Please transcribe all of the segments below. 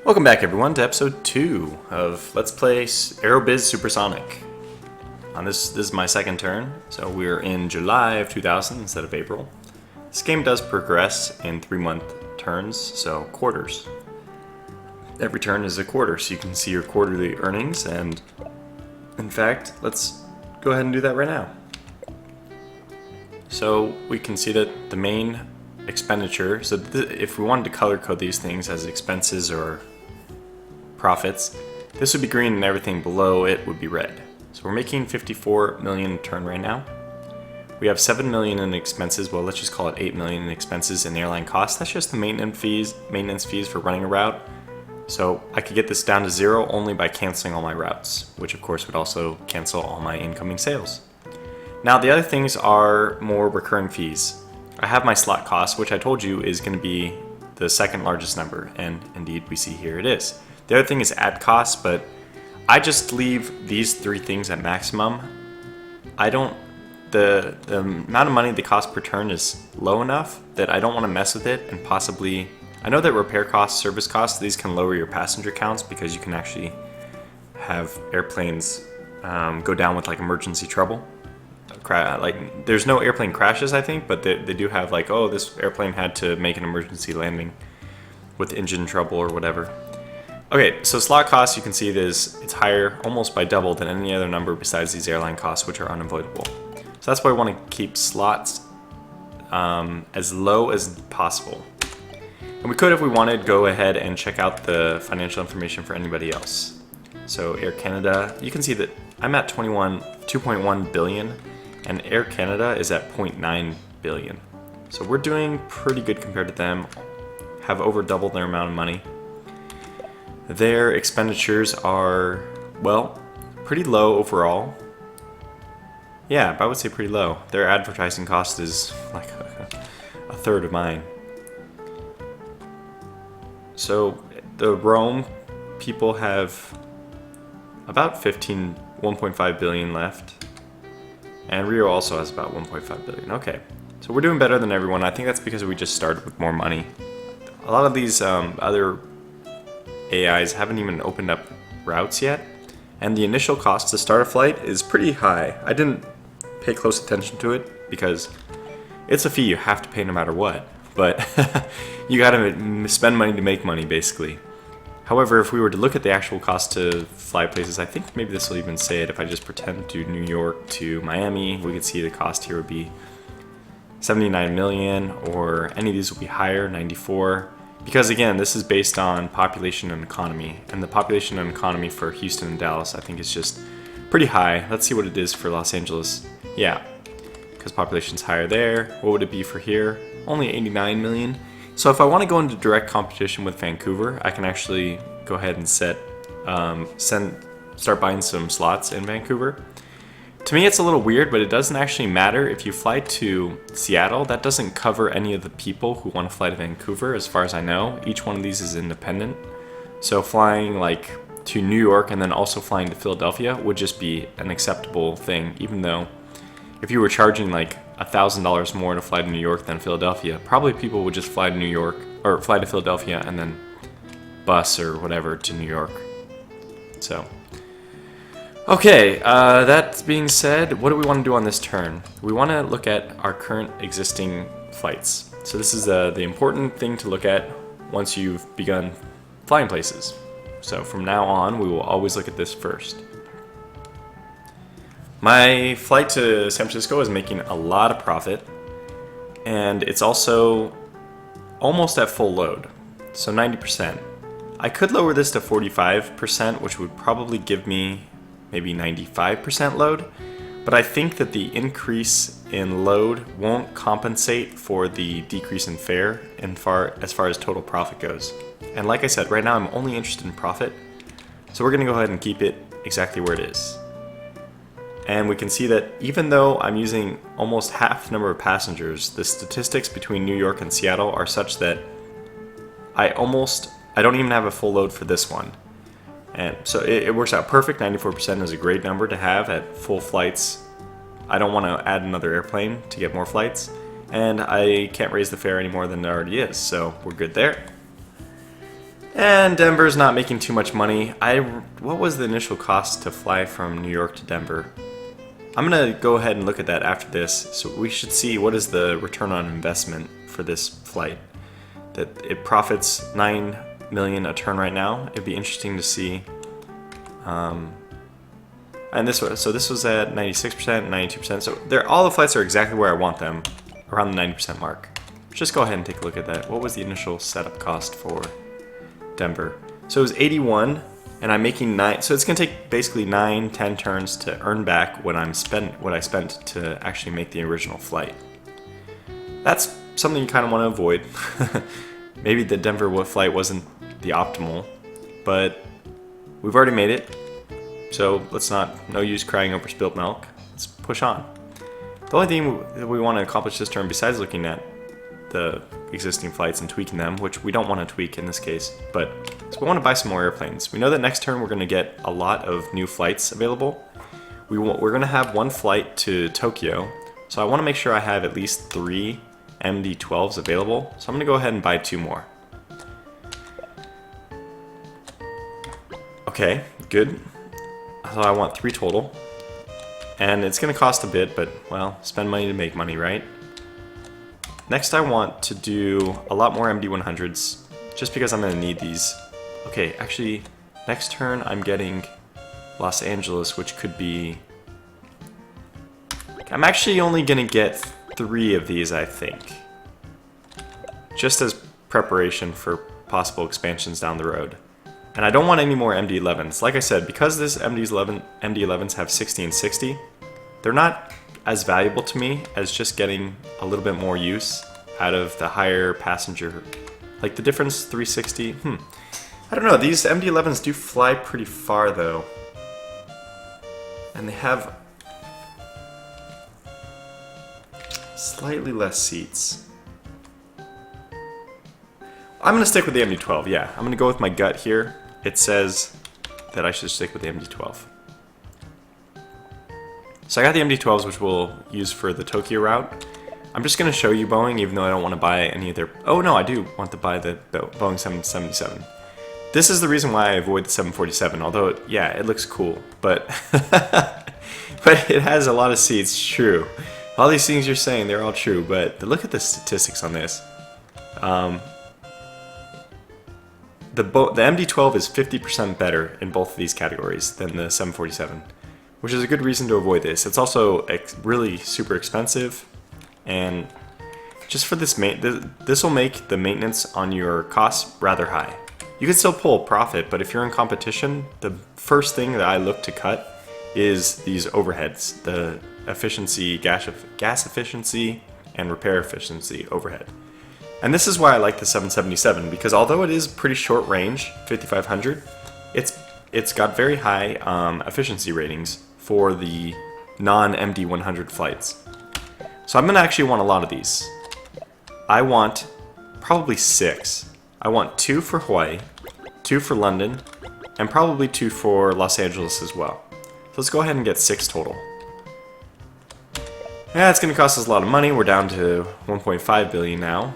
Welcome back everyone to episode 2 of Let's Play Aerobiz Supersonic. This is my second turn, so we're in July of 2000 instead of April. This game does progress in 3-month turns, so quarters. Every turn is a quarter, so you can see your quarterly earnings, and in fact, let's go ahead and do that right now. So we can see that the main expenditure, so if we wanted to color code these things as expenses or profits, this would be green and everything below it would be red. So we're making 54 million a turn right now. We have 7 million in expenses, well let's just call it 8 million in expenses in airline costs. That's just the maintenance fees for running a route. So I could get this down to 0 only by canceling all my routes, which of course would also cancel all my incoming sales. Now the other things are more recurring fees. I have my slot cost, which I told you is going to be the second largest number, and indeed we see here it is. The other thing is ad costs, but I just leave these 3 things at maximum. The amount of money the cost per turn is low enough that I don't want to mess with it, and possibly, I know that repair costs, service costs, these can lower your passenger counts because you can actually have airplanes go down with like emergency trouble. Like there's no airplane crashes I think, but they do have like, oh, this airplane had to make an emergency landing with engine trouble or whatever. Okay, so slot costs, you can see it's higher almost by double than any other number besides these airline costs, which are unavoidable. So that's why I want to keep slots as low as possible. And we could, if we wanted, go ahead and check out the financial information for anybody else. So Air Canada, you can see that I'm at 2.1 billion, and Air Canada is at 0.9 billion. So we're doing pretty good compared to them, have over double their amount of money. Their expenditures are, well, pretty low overall. Yeah, I would say pretty low. Their advertising cost is like a third of mine. So the Rome people have about 1.5 billion left. And Rio also has about 1.5 billion. Okay, so we're doing better than everyone. I think that's because we just started with more money. A lot of these other AIs haven't even opened up routes yet, and the initial cost to start a flight is pretty high. I didn't pay close attention to it because it's a fee you have to pay no matter what, but you gotta spend money to make money basically. However, if we were to look at the actual cost to fly places, I think maybe this will even say it. If I just pretend to New York to Miami, we could see the cost here would be 79 million, or any of these will be higher, 94. Because again, this is based on population and economy, and the population and economy for Houston and Dallas I think is just pretty high. Let's see what it is for Los Angeles. Yeah, because population's higher there. What would it be for here? Only 89 million. So if I want to go into direct competition with Vancouver, I can actually go ahead and start buying some slots in Vancouver. To me it's a little weird, but it doesn't actually matter. If you fly to Seattle, that doesn't cover any of the people who want to fly to Vancouver, as far as I know. Each one of these is independent. So flying like to New York and then also flying to Philadelphia would just be an acceptable thing, even though if you were charging like $1,000 more to fly to New York than Philadelphia, probably people would just fly to New York or fly to Philadelphia and then bus or whatever to New York. So okay, that being said, what do we want to do on this turn? We want to look at our current existing flights. So this is the important thing to look at once you've begun flying places. So from now on, we will always look at this first. My flight to San Francisco is making a lot of profit, and it's also almost at full load, so 90%. I could lower this to 45%, which would probably give me maybe 95% load, but I think that the increase in load won't compensate for the decrease in fare as far as total profit goes. And like I said, right now I'm only interested in profit, so we're going to go ahead and keep it exactly where it is. And we can see that even though I'm using almost half the number of passengers, the statistics between New York and Seattle are such that I don't even have a full load for this one. And so it works out perfect. 94% is a great number to have at full flights. I don't want to add another airplane to get more flights, and I can't raise the fare any more than it already is, so we're good there. And Denver's not making too much money. What was the initial cost to fly from New York to Denver? I'm gonna go ahead and look at that after this. So we should see what is the return on investment for this flight. That it profits 9 million a turn right now. It'd be interesting to see. And this was at 96%, 92%. So all the flights are exactly where I want them, around the 90% mark. Just go ahead and take a look at that. What was the initial setup cost for Denver? So it was 81, and I'm making 9. So it's gonna take basically 9, 10 turns to earn back what I spent to actually make the original flight. That's something you kind of want to avoid. Maybe the Denver flight wasn't the optimal, but we've already made it. So no use crying over spilt milk. Let's push on. The only thing that we want to accomplish this turn, besides looking at the existing flights and tweaking them, which we don't want to tweak in this case, so we want to buy some more airplanes. We know that next turn we're going to get a lot of new flights available. We're going to have one flight to Tokyo, so I want to make sure I have at least 3 MD-12s available. So I'm going to go ahead and buy 2 more. Okay, good. So I want 3 total. And it's going to cost a bit, but, well, spend money to make money, right? Next I want to do a lot more MD-100s, just because I'm going to need these. Okay, actually, next turn I'm getting Los Angeles, which could be... I'm actually only going to get 3 of these, I think. Just as preparation for possible expansions down the road. And I don't want any more MD-11s. Like I said, because this MD-11s have 60 and 60, they're not as valuable to me as just getting a little bit more use out of the higher passenger. Like the difference, 360, I don't know, these MD-11s do fly pretty far though. And they have slightly less seats. I'm going to stick with the MD-12, yeah. I'm going to go with my gut here. It says that I should stick with the MD-12. So I got the MD-12s, which we'll use for the Tokyo route. I'm just going to show you Boeing, even though I don't want to buy any of their... Oh no, I do want to buy the Boeing 777. This is the reason why I avoid the 747, although, yeah, it looks cool. But, but it has a lot of seats, true. All these things you're saying, they're all true, but look at the statistics on this. The MD-12 is 50% better in both of these categories than the 747, which is a good reason to avoid this. It's also really super expensive, and just for this this will make the maintenance on your costs rather high. You can still pull a profit, but if you're in competition, the first thing that I look to cut is these overheads, the efficiency, gas efficiency, and repair efficiency overhead. And this is why I like the 777, because although it is pretty short range, 5500, it's got very high efficiency ratings for the non-MD-100 flights. So I'm going to actually want a lot of these. I want probably 6. I want 2 for Hawaii, 2 for London, and probably 2 for Los Angeles as well. So let's go ahead and get 6 total. Yeah, it's going to cost us a lot of money. We're down to 1.5 billion now.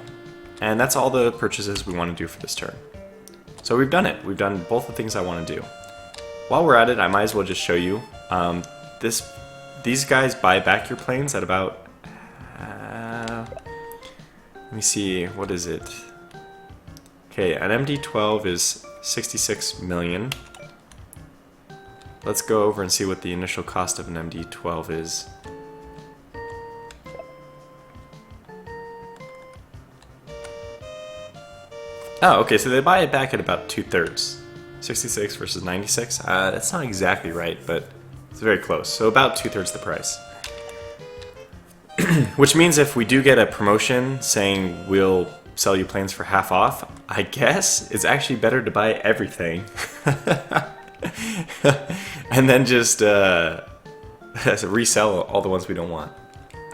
And that's all the purchases we want to do for this turn. So we've done it. We've done both the things I want to do. While we're at it, I might as well just show you. These guys buy back your planes at about... let me see, what is it? Okay, an MD-12 is 66 million. Let's go over and see what the initial cost of an MD-12 is. Oh, okay, so they buy it back at about 2/3. 66 versus 96. That's not exactly right, but it's very close. So about 2/3 the price. Which means if we do get a promotion saying we'll sell you planes for half off, I guess it's actually better to buy everything. And then just resell all the ones we don't want.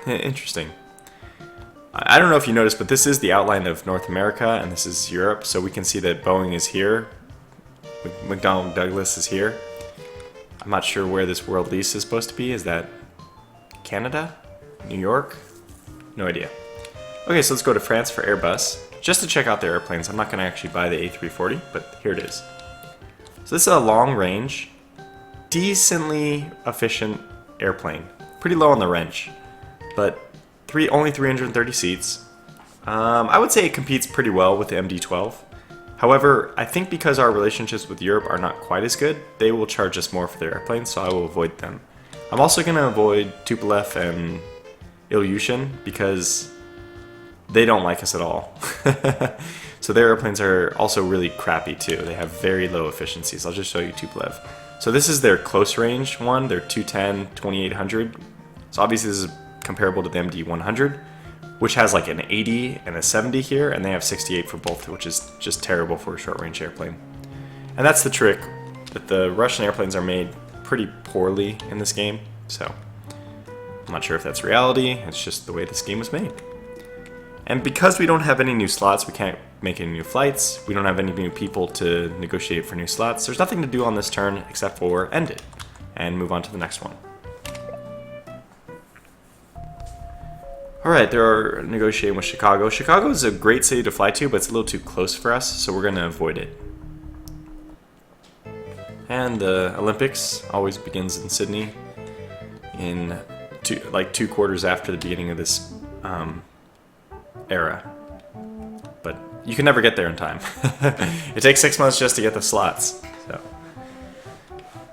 Interesting. I don't know if you noticed, but this is the outline of North America, and this is Europe, so we can see that Boeing is here. McDonnell Douglas is here. I'm not sure where this world lease is supposed to be. Is that Canada? New York? No idea. Okay, so let's go to France for Airbus. just to check out their airplanes. I'm not going to actually buy the A340, but here it is. So this is a long range, decently efficient airplane. Pretty low on the wrench, but only 330 seats. I would say it competes pretty well with the MD-12. However, I think because our relationships with Europe are not quite as good, they will charge us more for their airplanes, so I will avoid them. I'm also going to avoid Tupolev and Ilyushin because they don't like us at all. So their airplanes are also really crappy too. They have very low efficiencies. I'll just show you Tupolev. So this is their close range one, their 210, 2800. So obviously this is comparable to the MD-100, which has like an 80 and a 70 here, and they have 68 for both, which is just terrible for a short-range airplane. And that's the trick, that the Russian airplanes are made pretty poorly in this game, so I'm not sure if that's reality, it's just the way this game was made. And because we don't have any new slots, we can't make any new flights, we don't have any new people to negotiate for new slots, there's nothing to do on this turn except for end it, and move on to the next one. Alright, they're negotiating with Chicago. Chicago is a great city to fly to, but it's a little too close for us, so we're going to avoid it. And the Olympics always begins in Sydney in 2 quarters after the beginning of this era. But you can never get there in time. It takes 6 months just to get the slots. So.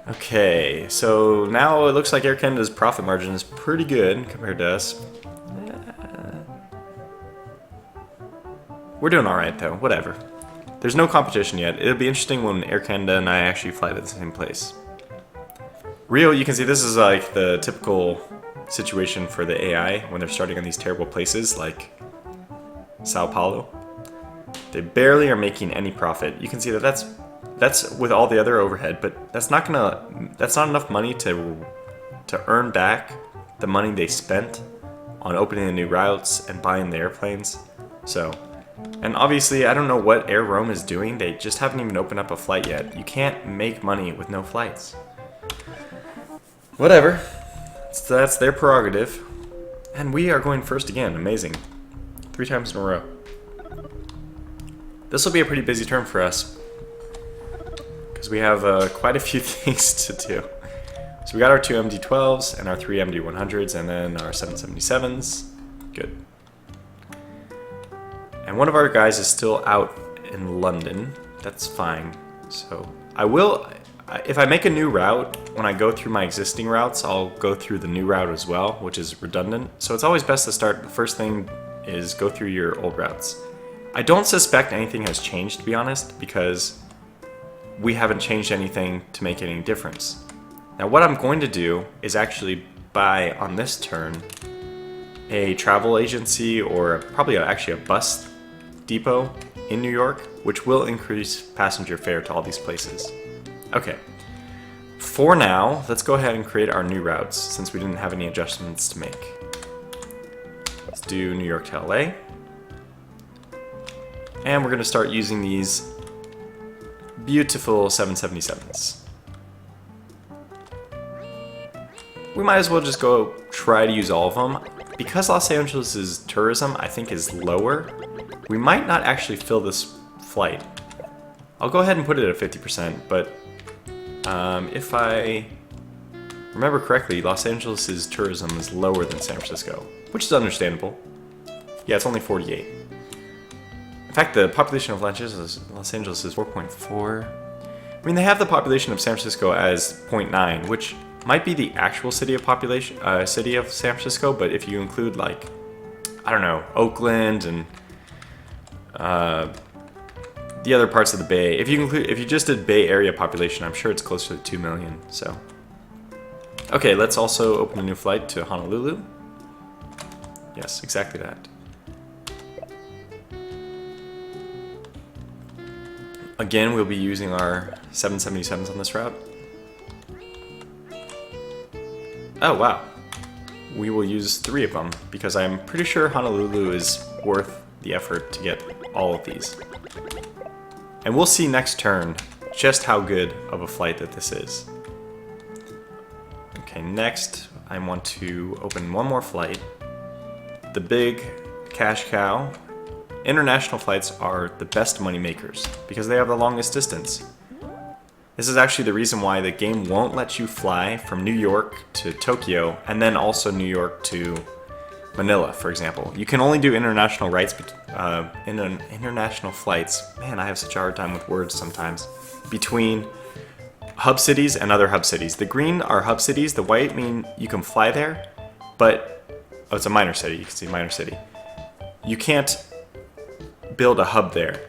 Okay, so now it looks like Air Canada's profit margin is pretty good compared to us. We're doing alright though, whatever. There's no competition yet. It'll be interesting when Air Canada and I actually fly to the same place. Rio, you can see this is like the typical situation for the AI when they're starting on these terrible places like Sao Paulo. They barely are making any profit. You can see that that's with all the other overhead, but that's not enough money to earn back the money they spent on opening the new routes and buying the airplanes. So, and obviously I don't know what Air Rome is doing. They just haven't even opened up a flight yet. You can't make money with no flights. Whatever. So that's their prerogative. And we are going first again. Amazing. 3 times in a row. This will be a pretty busy turn for us, because we have quite a few things to do. So we got our 2 MD-12s and our 3 MD-100s and then our 777s. Good. And one of our guys is still out in London. That's fine. So I will, if I make a new route, when I go through my existing routes, I'll go through the new route as well, which is redundant. So it's always best to start, the first thing is go through your old routes. I don't suspect anything has changed, to be honest, because we haven't changed anything to make any difference. Now what I'm going to do is actually buy, on this turn, a travel agency or probably actually a bus depot in New York, which will increase passenger fare to all these places. Okay, for now, let's go ahead and create our new routes since we didn't have any adjustments to make. Let's do New York to LA. And we're going to start using these beautiful 777s. We might as well just go try to use all of them. Because Los Angeles' tourism, I think, is lower, we might not actually fill this flight. I'll go ahead and put it at 50%, but if I remember correctly, Los Angeles' tourism is lower than San Francisco, which is understandable. Yeah, it's only 48. In fact, the population of Los Angeles is 4.4. I mean, they have the population of San Francisco as 0.9, which might be the actual city of population, city of San Francisco, but if you include, like, I don't know, Oakland and the other parts of the Bay, if you just did Bay Area population, I'm sure it's closer to 2 million. So, okay, let's also open a new flight to Honolulu. Yes, exactly that. Again, we'll be using our 777s on this route. Oh, wow. We will use 3 of them, because I'm pretty sure Honolulu is worth the effort to get all of these. And we'll see next turn just how good of a flight that this is. Okay, next I want to open one more flight. The big cash cow international flights are the best money makers because they have the longest distance. This is actually the reason why the game won't let you fly from New York to Tokyo and then also New York to Manila, for example. You can only do international flights. Man, I have such a hard time with words sometimes. Between hub cities and other hub cities. The green are hub cities. The white mean you can fly there, but oh, it's a minor city. You can see minor city. You can't build a hub there.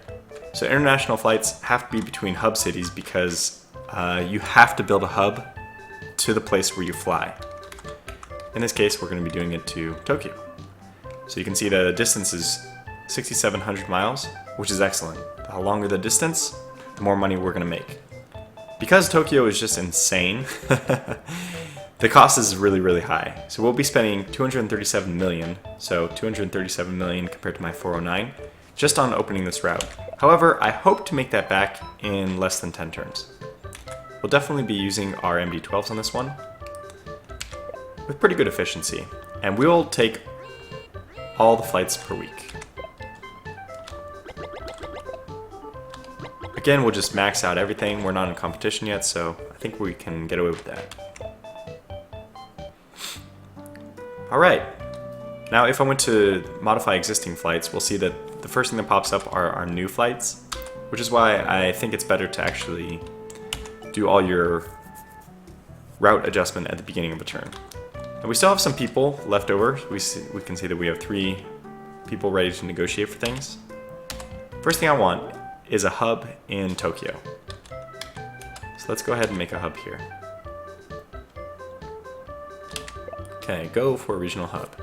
So international flights have to be between hub cities because you have to build a hub to the place where you fly. In this case, we're going to be doing it to Tokyo. So you can see the distance is 6,700 miles, which is excellent. The longer the distance, the more money we're going to make. Because Tokyo is just insane, the cost is really, really high. So we'll be spending 237 million, so 237 million compared to my 409, just on opening this route. However, I hope to make that back in less than 10 turns. We'll definitely be using our MD-12s on this one, with pretty good efficiency, and we'll take all the flights per week. Again, we'll just max out everything. We're not in competition yet, so I think we can get away with that. Alright, now if I went to modify existing flights, we'll see that the first thing that pops up are our new flights, which is why I think it's better to actually do all your route adjustment at the beginning of a turn. And we still have some people left over. We can see that we have 3 people ready to negotiate for things. First thing I want is a hub in Tokyo. So let's go ahead and make a hub here. Okay, go for a regional hub.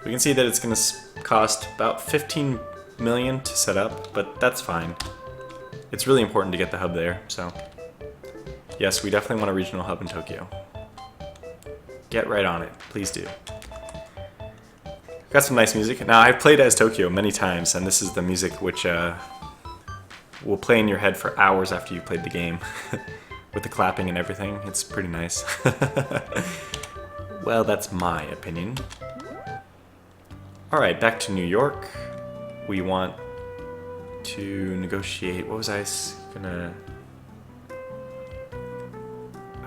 We can see that it's going to cost about 15 million to set up, but that's fine. It's really important to get the hub there, so yes, we definitely want a regional hub in Tokyo. Get right on it, please do. Got some nice music. Now, I've played as Tokyo many times, and this is the music which will play in your head for hours after you played the game. With the clapping and everything, it's pretty nice. Well, that's my opinion. Alright, back to New York. We want to negotiate, what was I gonna...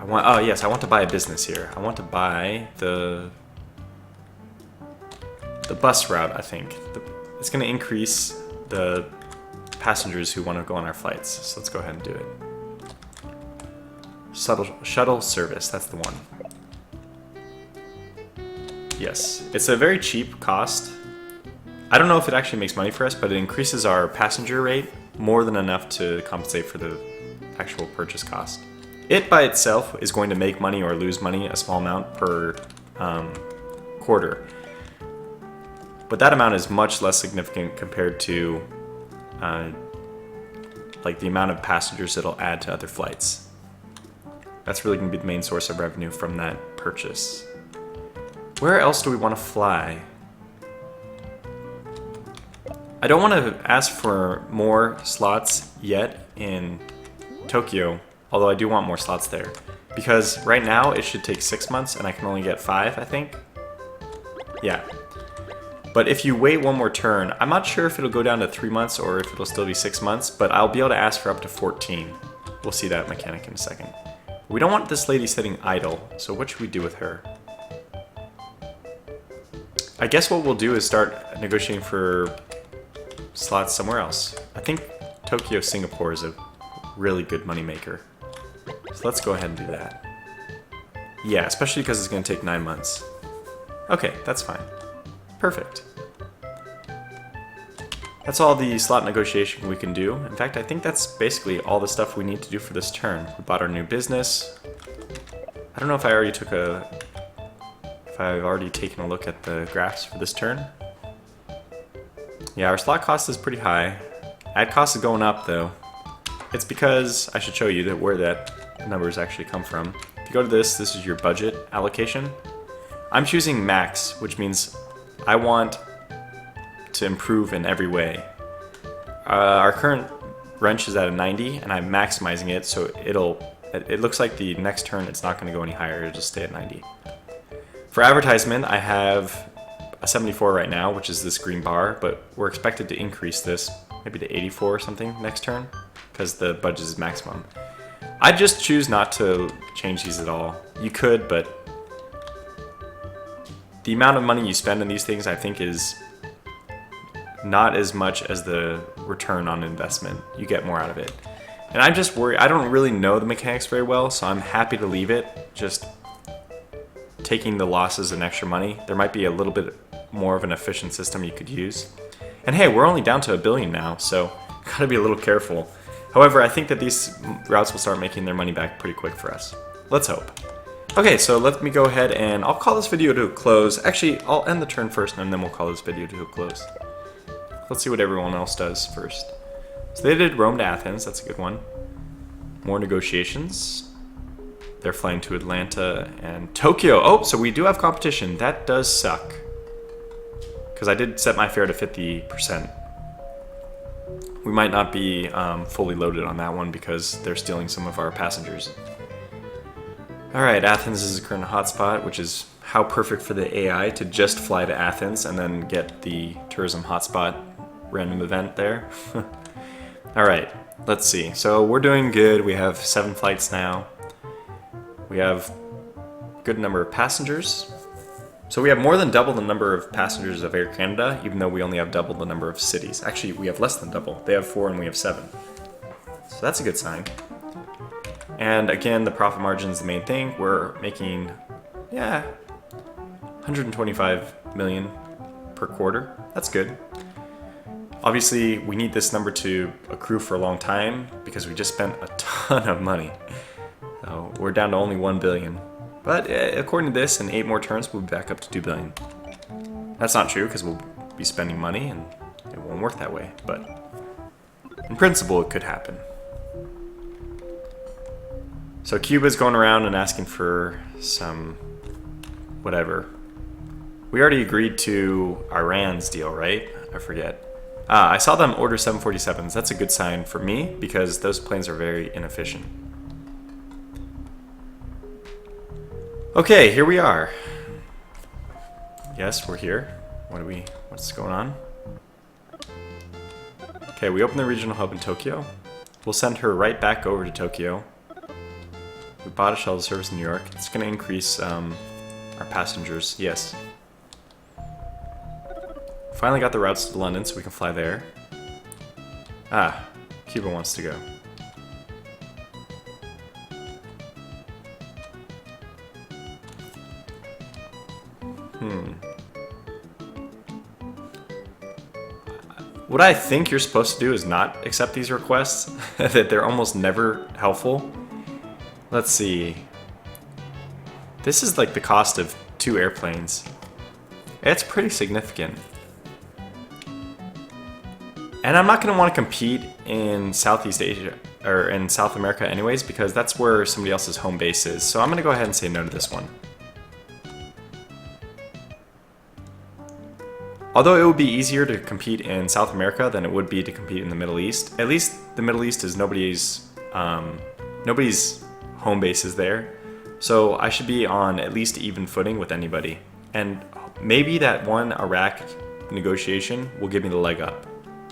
oh yes, I want to buy a business here. I want to buy the bus route, I think. It's going to increase the passengers who want to go on our flights. So let's go ahead and do it. Shuttle service, that's the one. Yes, it's a very cheap cost. I don't know if it actually makes money for us, but it increases our passenger rate more than enough to compensate for the actual purchase cost. It by itself is going to make money or lose money, a small amount per quarter. But that amount is much less significant compared to like the amount of passengers it'll add to other flights. That's really going to be the main source of revenue from that purchase. Where else do we want to fly? I don't want to ask for more slots yet in Tokyo, although I do want more slots there. Because right now it should take 6 months and I can only get 5, I think. Yeah. But if you wait one more turn, I'm not sure if it'll go down to 3 months or if it'll still be 6 months, but I'll be able to ask for up to 14. We'll see that mechanic in a second. We don't want this lady sitting idle, so what should we do with her? I guess what we'll do is start negotiating for slots somewhere else. I think Tokyo, Singapore is a really good moneymaker. So let's go ahead and do that. Yeah, especially because it's going to take 9 months. Okay, that's fine. Perfect. That's all the slot negotiation we can do. In fact, I think that's basically all the stuff we need to do for this turn. We bought our new business. I don't know if I already took if I've already taken a look at the graphs for this turn. Yeah, our slot cost is pretty high. Ad cost is going up though. It's because, I should show you that where that numbers actually come from. If you go to this is your budget allocation. I'm choosing max, which means I want to improve in every way. Our current wrench is at a 90 and I'm maximizing it, so it looks like the next turn it's not going to go any higher, it'll just stay at 90. For advertisement, I have a 74 right now, which is this green bar, but we're expected to increase this maybe to 84 or something next turn, because the budget is maximum. I just choose not to change these at all. You could, but the amount of money you spend on these things, I think, is not as much as the return on investment. You get more out of it. And I'm just worried, I don't really know the mechanics very well, so I'm happy to leave it, just taking the losses and extra money. There might be a little bit more of an efficient system you could use. And hey, we're only down to $1 billion now, so gotta be a little careful. However, I think that these routes will start making their money back pretty quick for us. Let's hope. Okay, so let me go ahead and I'll call this video to a close. Actually, I'll end the turn first and then we'll call this video to a close. Let's see what everyone else does first. So they did Rome to Athens, that's a good one. More negotiations. They're flying to Atlanta and Tokyo. Oh, so we do have competition. That does suck. Because I did set my fare to 50%. We might not be fully loaded on that one because they're stealing some of our passengers. Alright, Athens is a current hotspot, which is how perfect for the AI to just fly to Athens and then get the tourism hotspot random event there. Alright, let's see. So we're doing good. We have 7 flights now. We have a good number of passengers. So we have more than double the number of passengers of Air Canada, even though we only have double the number of cities. Actually, we have less than double. They have 4 and we have 7. So that's a good sign. And again, the profit margin is the main thing. We're making, 125 million per quarter. That's good. Obviously, we need this number to accrue for a long time because we just spent a ton of money. So we're down to only 1 billion. But according to this, in 8 more turns, we'll be back up to 2 billion. That's not true because we'll be spending money and it won't work that way. But in principle, it could happen. So Cuba's going around and asking for some whatever. We already agreed to Iran's deal, right? I forget. I saw them order 747s. That's a good sign for me because those planes are very inefficient. Okay, here we are. Yes, we're here. What's going on? Okay, we opened the regional hub in Tokyo. We'll send her right back over to Tokyo. We bought a shuttle service in New York. It's going to increase our passengers. Yes. Finally got the routes to London so we can fly there. Ah, Cuba wants to go. What I think you're supposed to do is not accept these requests, that they're almost never helpful. Let's see. This is like the cost of 2 airplanes. It's pretty significant. And I'm not going to want to compete in Southeast Asia, or in South America anyways, because that's where somebody else's home base is. So I'm going to go ahead and say no to this one. Although it would be easier to compete in South America than it would be to compete in the Middle East. At least the Middle East is nobody's home base is there. So I should be on at least even footing with anybody. And maybe that one Iraq negotiation will give me the leg up.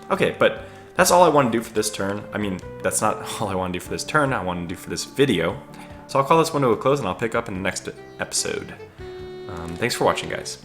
Okay, but that's all I want to do for this turn. I mean, that's not all I want to do for this turn. I want to do for this video. So I'll call this one to a close and I'll pick up in the next episode. Thanks for watching, guys.